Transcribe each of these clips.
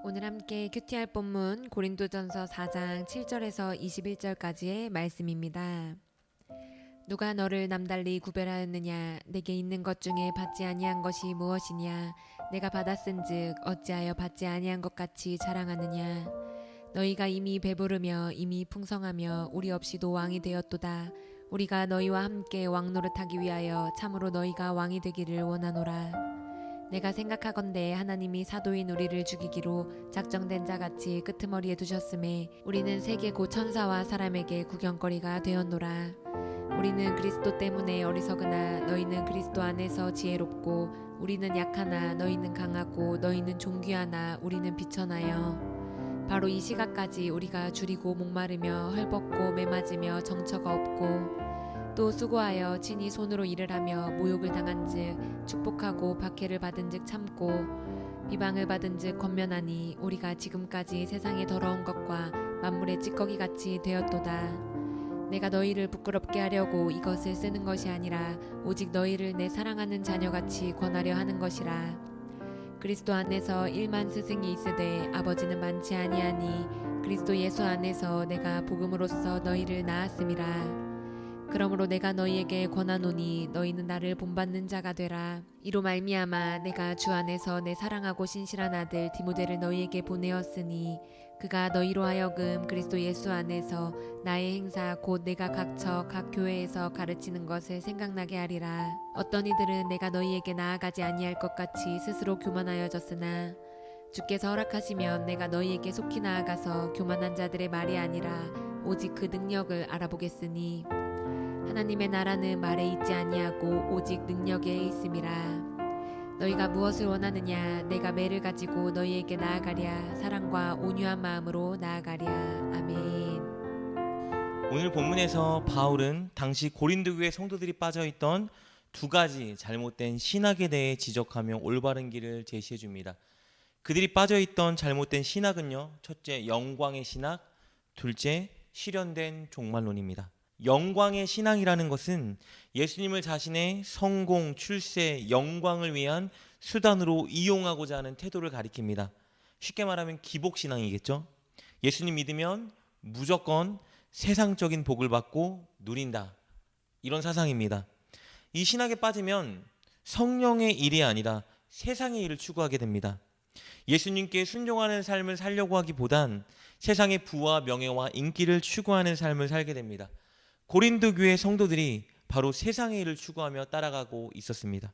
오늘 함께 큐티할 본문 고린도전서 4장 7절에서 21절까지의 말씀입니다. 누가 너를 남달리 구별하였느냐? 내게 있는 것 중에 받지 아니한 것이 무엇이냐? 내가 받았은즉 어찌하여 받지 아니한 것 같이 자랑하느냐? 너희가 이미 배부르며 이미 풍성하며 우리 없이도 왕이 되었도다. 우리가 너희와 함께 왕노릇하기 위하여 참으로 너희가 왕이 되기를 원하노라. 내가 생각하건대 하나님이 사도인 우리를 죽이기로 작정된 자같이 끄트머리에 두셨음에 우리는 세계 고 천사와 사람에게 구경거리가 되었노라. 우리는 그리스도 때문에 어리석으나 너희는 그리스도 안에서 지혜롭고 우리는 약하나 너희는 강하고 너희는 존귀하나 우리는 비천하여 바로 이 시각까지 우리가 줄이고 목마르며 헐벗고 매맞으며 정처가 없고 또 수고하여 친히 손으로 일을 하며 모욕을 당한즉 축복하고 박해를 받은즉 참고 비방을 받은즉 권면하니 우리가 지금까지 세상의 더러운 것과 만물의 찌꺼기같이 되었도다. 내가 너희를 부끄럽게 하려고 이것을 쓰는 것이 아니라 오직 너희를 내 사랑하는 자녀같이 권하려 하는 것이라. 그리스도 안에서 1만 스승이 있으되 아버지는 많지 아니하니 그리스도 예수 안에서 내가 복음으로써 너희를 낳았음이라. 그러므로 내가 너희에게 권하노니 너희는 나를 본받는 자가 되라. 이로 말미암아 내가 주 안에서 내 사랑하고 신실한 아들 디모데를 너희에게 보내었으니 그가 너희로 하여금 그리스도 예수 안에서 나의 행사 곧 내가 각처 각 교회에서 가르치는 것을 생각나게 하리라. 어떤 이들은 내가 너희에게 나아가지 아니할 것 같이 스스로 교만하여졌으나 주께서 허락하시면 내가 너희에게 속히 나아가서 교만한 자들의 말이 아니라 오직 그 능력을 알아보겠으니 하나님의 나라는 말에 있지 아니하고 오직 능력에 있음이라. 너희가 무엇을 원하느냐? 내가 매를 가지고 너희에게 나아가랴. 사랑과 온유한 마음으로 나아가랴. 아멘. 오늘 본문에서 바울은 당시 고린도 교회 성도들이 빠져있던 두 가지 잘못된 신학에 대해 지적하며 올바른 길을 제시해 줍니다. 그들이 빠져있던 잘못된 신학은요, 첫째 영광의 신학, 둘째 실현된 종말론입니다. 영광의 신앙이라는 것은 예수님을 자신의 성공, 출세, 영광을 위한 수단으로 이용하고자 하는 태도를 가리킵니다. 쉽게 말하면 기복신앙이겠죠. 예수님 믿으면 무조건 세상적인 복을 받고 누린다, 이런 사상입니다. 이 신학에 빠지면 성령의 일이 아니라 세상의 일을 추구하게 됩니다. 예수님께 순종하는 삶을 살려고 하기보단 세상의 부와 명예와 인기를 추구하는 삶을 살게 됩니다. 고린도 교회 성도들이 바로 세상의 일을 추구하며 따라가고 있었습니다.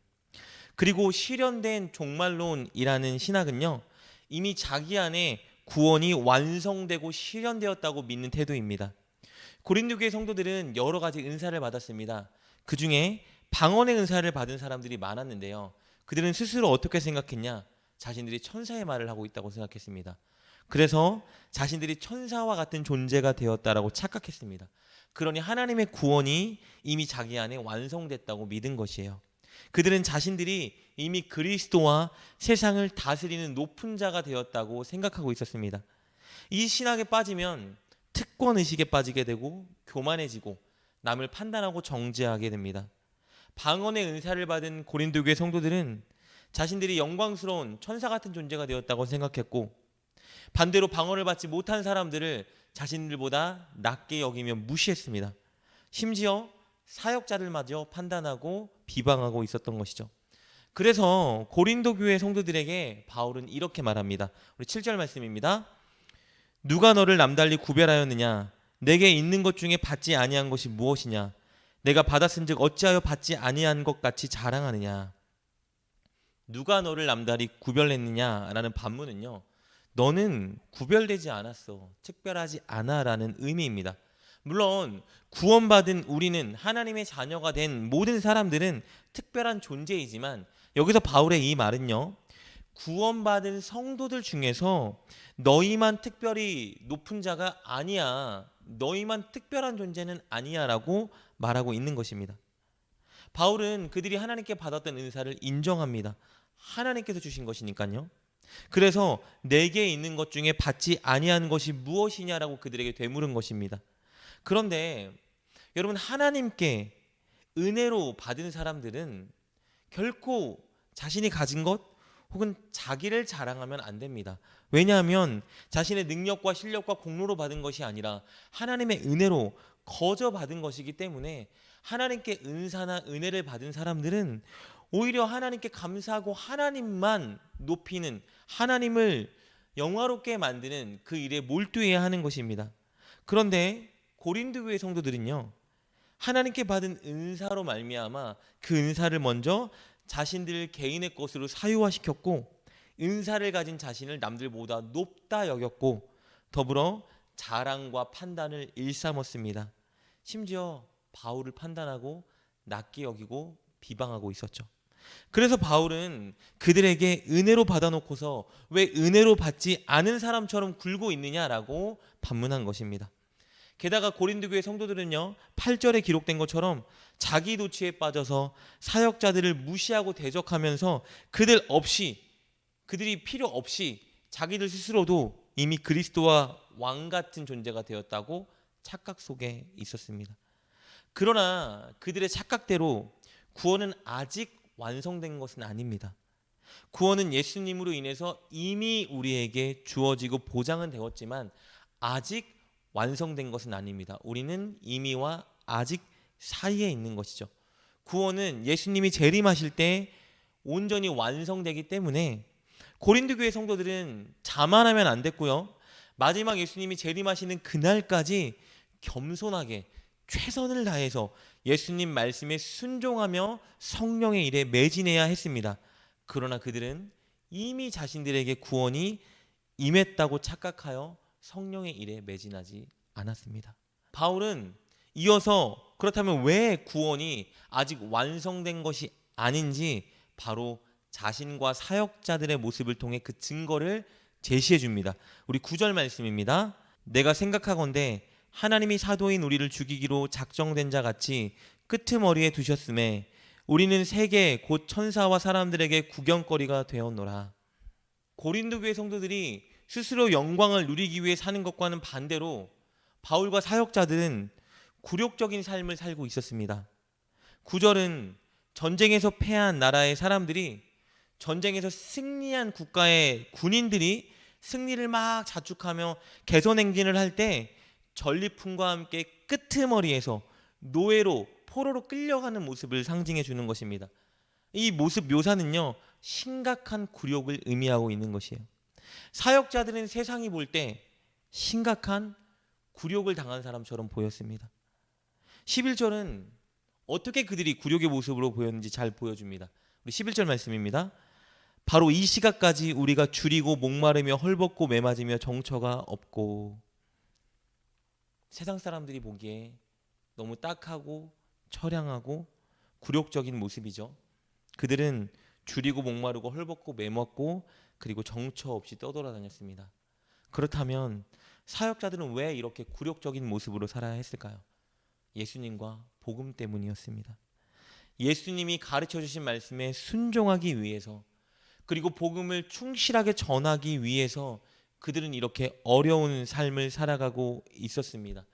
그리고 실현된 종말론이라는 신학은요, 이미 자기 안에 구원이 완성되고 실현되었다고 믿는 태도입니다. 고린도 교회 성도들은 여러 가지 은사를 받았습니다. 그 중에 방언의 은사를 받은 사람들이 많았는데요, 그들은 스스로 어떻게 생각했냐? 자신들이 천사의 말을 하고 있다고 생각했습니다. 그래서 자신들이 천사와 같은 존재가 되었다라고 착각했습니다. 그러니 하나님의 구원이 이미 자기 안에 완성됐다고 믿은 것이에요. 그들은 자신들이 이미 그리스도와 세상을 다스리는 높은 자가 되었다고 생각하고 있었습니다. 이 신학에 빠지면 특권의식에 빠지게 되고 교만해지고 남을 판단하고 정죄하게 됩니다. 방언의 은사를 받은 고린도 교회 성도들은 자신들이 영광스러운 천사 같은 존재가 되었다고 생각했고, 반대로 방언을 받지 못한 사람들을 자신들보다 낮게 여기며 무시했습니다. 심지어 사역자들마저 판단하고 비방하고 있었던 것이죠. 그래서 고린도 교회 성도들에게 바울은 이렇게 말합니다. 우리 7절 말씀입니다. 누가 너를 남달리 구별하였느냐? 내게 있는 것 중에 받지 아니한 것이 무엇이냐? 내가 받았은즉 어찌하여 받지 아니한 것 같이 자랑하느냐? 누가 너를 남달리 구별했느냐라는 반문은요, 너는 구별되지 않았어, 특별하지 않아라는 의미입니다. 물론 구원받은 우리는, 하나님의 자녀가 된 모든 사람들은 특별한 존재이지만, 여기서 바울의 이 말은요, 구원받은 성도들 중에서 너희만 특별히 높은 자가 아니야, 너희만 특별한 존재는 아니야 라고 말하고 있는 것입니다. 바울은 그들이 하나님께 받았던 은사를 인정합니다. 하나님께서 주신 것이니까요. 그래서 내게 있는 것 중에 받지 아니한 것이 무엇이냐라고 그들에게 되물은 것입니다. 그런데 여러분, 하나님께 은혜로 받은 사람들은 결코 자신이 가진 것 혹은 자기를 자랑하면 안 됩니다. 왜냐하면 자신의 능력과 실력과 공로로 받은 것이 아니라 하나님의 은혜로 거저 받은 것이기 때문에 하나님께 은사나 은혜를 받은 사람들은 오히려 하나님께 감사하고 하나님만 높이는, 하나님을 영화롭게 만드는 그 일에 몰두해야 하는 것입니다. 그런데 고린도 교회 성도들은요, 하나님께 받은 은사로 말미암아 그 은사를 먼저 자신들 개인의 것으로 사유화시켰고, 은사를 가진 자신을 남들보다 높다 여겼고, 더불어 자랑과 판단을 일삼았습니다. 심지어 바울을 판단하고 낮게 여기고 비방하고 있었죠. 그래서 바울은 그들에게 은혜로 받아놓고서 왜 은혜로 받지 않은 사람처럼 굴고 있느냐라고 반문한 것입니다. 게다가 고린도 교회 성도들은요, 8절에 기록된 것처럼 자기 도취에 빠져서 사역자들을 무시하고 대적하면서 그들이 필요 없이 자기들 스스로도 이미 그리스도와 왕 같은 존재가 되었다고 착각 속에 있었습니다. 그러나 그들의 착각대로 구원은 아직 완성된 것은 아닙니다. 구원은 예수님으로 인해서 이미 우리에게 주어지고 보장은 되었지만 아직 완성된 것은 아닙니다. 우리는 이미와 아직 사이에 있는 것이죠. 구원은 예수님이 재림하실 때 온전히 완성되기 때문에 고린도 교회 성도들은 자만하면 안 됐고요. 마지막 예수님이 재림하시는 그날까지 겸손하게 최선을 다해서 예수님 말씀에 순종하며 성령의 일에 매진해야 했습니다. 그러나 그들은 이미 자신들에게 구원이 임했다고 착각하여 성령의 일에 매진하지 않았습니다. 바울은 이어서 그렇다면 왜 구원이 아직 완성된 것이 아닌지 바로 자신과 사역자들의 모습을 통해 그 증거를 제시해 줍니다. 우리 9절 말씀입니다. 내가 생각하건대 하나님이 사도인 우리를 죽이기로 작정된 자 같이 끄트머리에 두셨음에 우리는 세계 곧 천사와 사람들에게 구경거리가 되었노라. 고린도 교회 성도들이 스스로 영광을 누리기 위해 사는 것과는 반대로 바울과 사역자들은 굴욕적인 삶을 살고 있었습니다. 9절은 전쟁에서 패한 나라의 사람들이, 전쟁에서 승리한 국가의 군인들이 승리를 막 자축하며 개선행진을 할 때 전리품과 함께 끄트머리에서 노예로 포로로 끌려가는 모습을 상징해 주는 것입니다. 이 모습 묘사는요, 심각한 굴욕을 의미하고 있는 것이에요. 사역자들은 세상이 볼 때 심각한 굴욕을 당한 사람처럼 보였습니다. 11절은 어떻게 그들이 굴욕의 모습으로 보였는지 잘 보여줍니다. 우리 11절 말씀입니다. 바로 이 시각까지 우리가 줄이고 목마르며 헐벗고 매맞으며 정처가 없고. 세상 사람들이 보기에 너무 딱하고 처량하고 굴욕적인 모습이죠. 그들은 줄이고 목마르고 헐벗고 매맞고 그리고 정처 없이 떠돌아다녔습니다. 그렇다면 사역자들은 왜 이렇게 굴욕적인 모습으로 살아야 했을까요? 예수님과 복음 때문이었습니다. 예수님이 가르쳐 주신 말씀에 순종하기 위해서, 그리고 복음을 충실하게 전하기 위해서 그들은 이렇게 어려운 삶을 살아가고 있었습니다.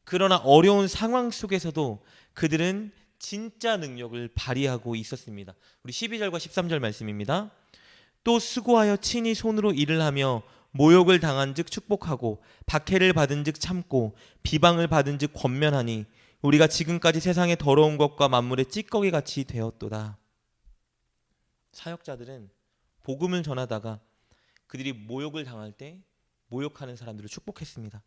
그러나 어려운 상황 속에서도 그들은 진짜 능력을 발휘하고 있었습니다. 우리 12절과 13절 말씀입니다. 또 수고하여 친히 손으로 일을 하며 모욕을 당한즉 축복하고 박해를 받은즉 참고 비방을 받은즉 권면하니 우리가 지금까지 세상의 더러운 것과 만물의 찌꺼기 같이 되었도다. 사역자들은 복음을 전하다가 그들이 모욕을 당할 때 모욕하는 사람들을 축복했습니다.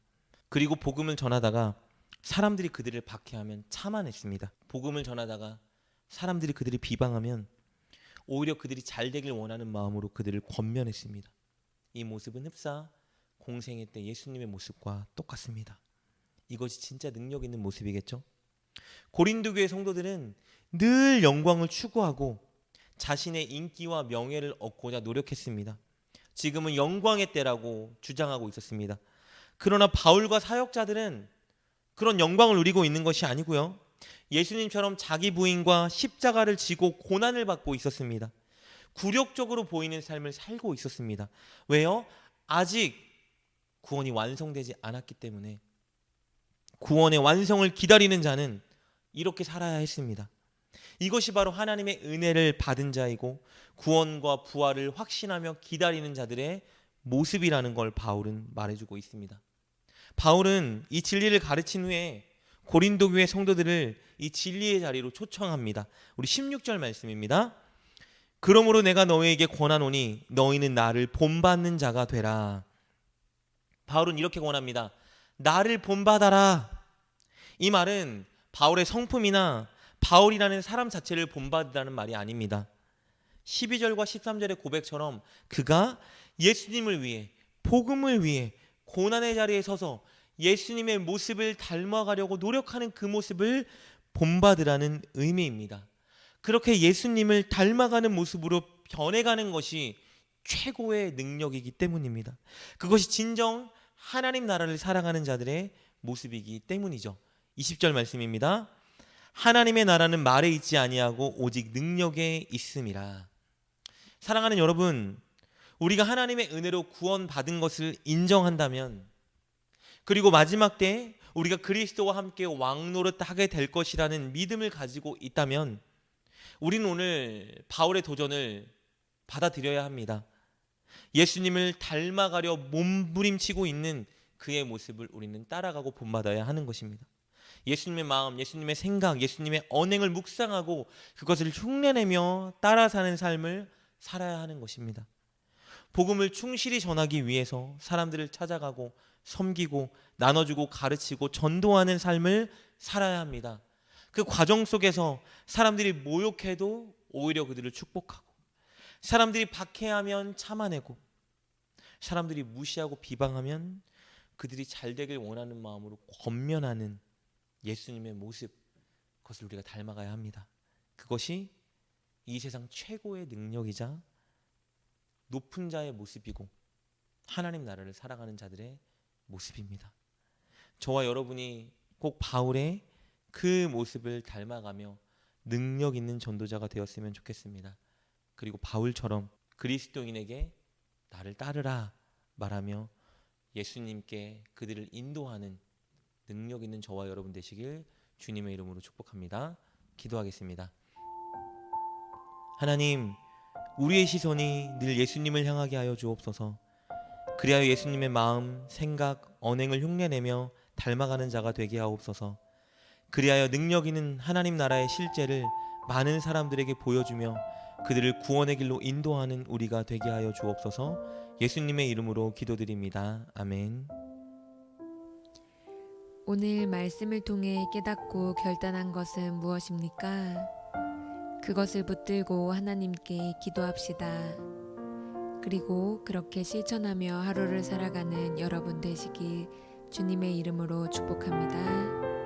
그리고 복음을 전하다가 사람들이 그들을 박해하면 참아냈습니다. 복음을 전하다가 사람들이 그들을 비방하면 오히려 그들이 잘 되길 원하는 마음으로 그들을 권면했습니다. 이 모습은 흡사 공생애 때 예수님의 모습과 똑같습니다. 이것이 진짜 능력 있는 모습이겠죠? 고린도 교회 성도들은 늘 영광을 추구하고 자신의 인기와 명예를 얻고자 노력했습니다. 지금은 영광의 때라고 주장하고 있었습니다. 그러나 바울과 사역자들은 그런 영광을 누리고 있는 것이 아니고요, 예수님처럼 자기 부인과 십자가를 지고 고난을 받고 있었습니다. 굴욕적으로 보이는 삶을 살고 있었습니다. 왜요? 아직 구원이 완성되지 않았기 때문에. 구원의 완성을 기다리는 자는 이렇게 살아야 했습니다. 이것이 바로 하나님의 은혜를 받은 자이고 구원과 부활을 확신하며 기다리는 자들의 모습이라는 걸 바울은 말해주고 있습니다. 바울은 이 진리를 가르친 후에 고린도 교회 성도들을 이 진리의 자리로 초청합니다. 우리 16절 말씀입니다. 그러므로 내가 너희에게 권하노니 너희는 나를 본받는 자가 되라. 바울은 이렇게 권합니다. 나를 본받아라. 이 말은 바울의 성품이나 바울이라는 사람 자체를 본받으라는 말이 아닙니다. 12절과 13절의 고백처럼 그가 예수님을 위해, 복음을 위해 고난의 자리에 서서 예수님의 모습을 닮아가려고 노력하는 그 모습을 본받으라는 의미입니다. 그렇게 예수님을 닮아가는 모습으로 변해가는 것이 최고의 능력이기 때문입니다. 그것이 진정 하나님 나라를 살아가는 자들의 모습이기 때문이죠. 20절 말씀입니다. 하나님의 나라는 말에 있지 아니하고 오직 능력에 있음이라. 사랑하는 여러분, 우리가 하나님의 은혜로 구원받은 것을 인정한다면, 그리고 마지막 때 우리가 그리스도와 함께 왕노릇하게 될 것이라는 믿음을 가지고 있다면 우리는 오늘 바울의 도전을 받아들여야 합니다. 예수님을 닮아가려 몸부림치고 있는 그의 모습을 우리는 따라가고 본받아야 하는 것입니다. 예수님의 마음, 예수님의 생각, 예수님의 언행을 묵상하고 그것을 흉내내며 따라 사는 삶을 살아야 하는 것입니다. 복음을 충실히 전하기 위해서 사람들을 찾아가고 섬기고 나눠주고 가르치고 전도하는 삶을 살아야 합니다. 그 과정 속에서 사람들이 모욕해도 오히려 그들을 축복하고, 사람들이 박해하면 참아내고, 사람들이 무시하고 비방하면 그들이 잘 되길 원하는 마음으로 권면하는 예수님의 모습, 그것을 우리가 닮아가야 합니다. 그것이 이 세상 최고의 능력이자 높은 자의 모습이고 하나님 나라를 살아가는 자들의 모습입니다. 저와 여러분이 꼭 바울의 그 모습을 닮아가며 능력 있는 전도자가 되었으면 좋겠습니다. 그리고 바울처럼 그리스도인에게 나를 따르라 말하며 예수님께 그들을 인도하는 능력 있는 저와 여러분 되시길 주님의 이름으로 축복합니다. 기도하겠습니다. 하나님, 우리의 시선이 늘 예수님을 향하게 하여 주옵소서. 그리하여 예수님의 마음, 생각, 언행을 흉내내며 닮아가는 자가 되게 하옵소서. 그리하여 능력 있는 하나님 나라의 실제를 많은 사람들에게 보여주며 그들을 구원의 길로 인도하는 우리가 되게 하여 주옵소서. 예수님의 이름으로 기도드립니다. 아멘. 오늘 말씀을 통해 깨닫고 결단한 것은 무엇입니까? 그것을 붙들고 하나님께 기도합시다. 그리고 그렇게 실천하며 하루를 살아가는 여러분 되시길 주님의 이름으로 축복합니다.